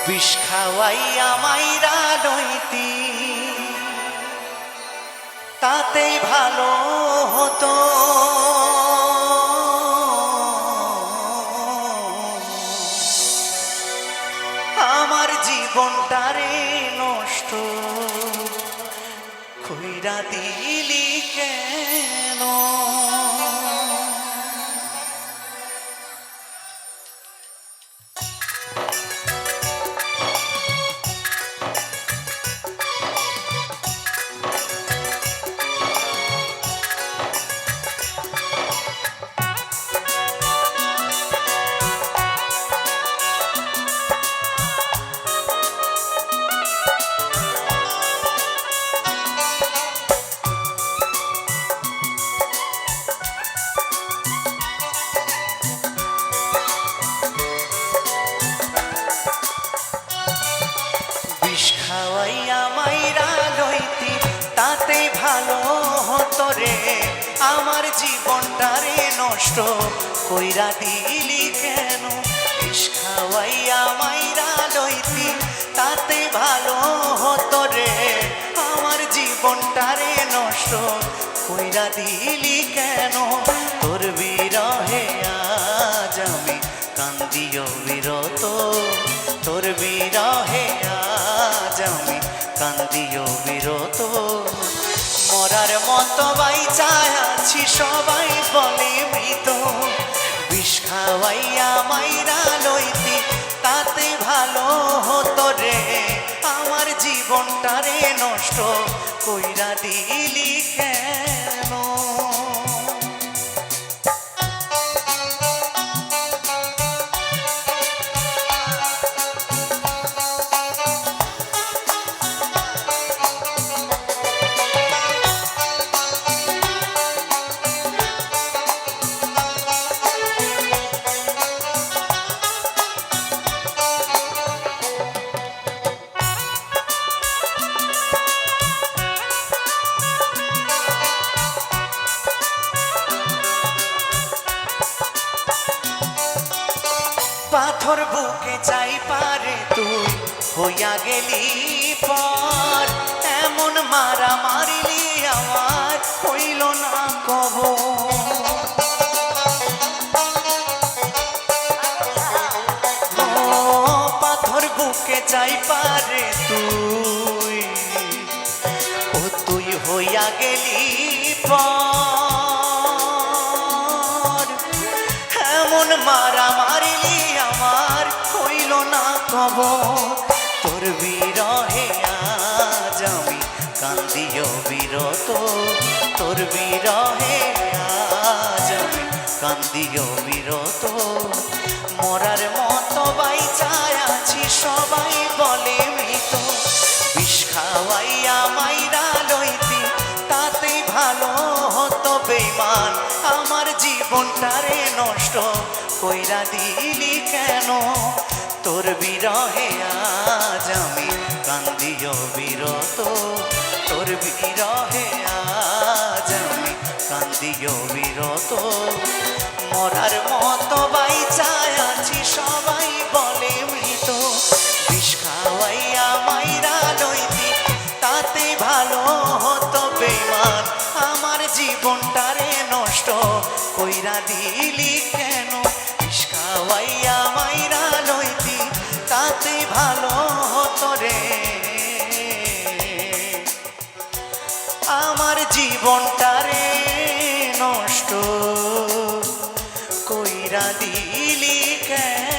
বিষ খাওয়াইয়া মাইরা লইতি তাতেই ভালো হতো। আমার জীবনটারে নষ্ট কইরা দিলি কেন? বিষ খাওয়াইয়া মাইরা লইতি তাতেই ভালো হতো রে। আমার জীবনটারে নষ্ট কইরা দিলি কেন? বিষ খাওয়াইয়া মাইরা লইতি তাতে ভালো হতো রে। আমার জীবনটারে নষ্ট কইরা দিলি কেন? তোর বিরহে আজ আমি কান্দিও বিরত, তোর বিরহে আজ আমি কান্দিও বিরত। মরার মতো বাইচায় আছি সবাই বলে মৃত। বিষ খাওয়াইয়া মাইরা লইতি তাতে ভালো হতো রে। আমার জীবনটারে নষ্ট কইরা দিলি কেন? পাথর বুকে চাই পারে তুই হইয়া গেলি পর। এমন মারা মারিলি আমার হইল না কব। পাথর বুকে চাই পারে তুই, ও তুই হইয়া গেলি পর। এমন মারা মারিলি আমার হইল না কব। তোর বিরহে আজ আমি কান্দিও বিরত, তোর বিরহে আজ আমি কান্দিও বিরত। মরার মতো বাইচায় আছি সবাই বলে মৃত। বিষ খাওয়াইয়া মাইরা লইতি তাতেই ভালো হতো বেঈমান। আমার জীবনটারে নষ্ট কইরা দিলি কেন? তোর বিরহে আজ আমি কান্দিও বিরত, তোর বিরহে আজ আমি কান্দিও বিরত। মরার মতো বাইচায় আছি সবাই বলে মৃত। বিষ খাওয়াইয়া মাইরা লইতি তাতে ভালো হতো বেঈমান। আমার জীবনটারে নষ্ট কইরা দিলি কেন? বিষ খাওয়াইয়া মাইরা লইতি তাতে ভালো হতো রে। আমার জীবনটারে নষ্ট কইরা দিলি কেন?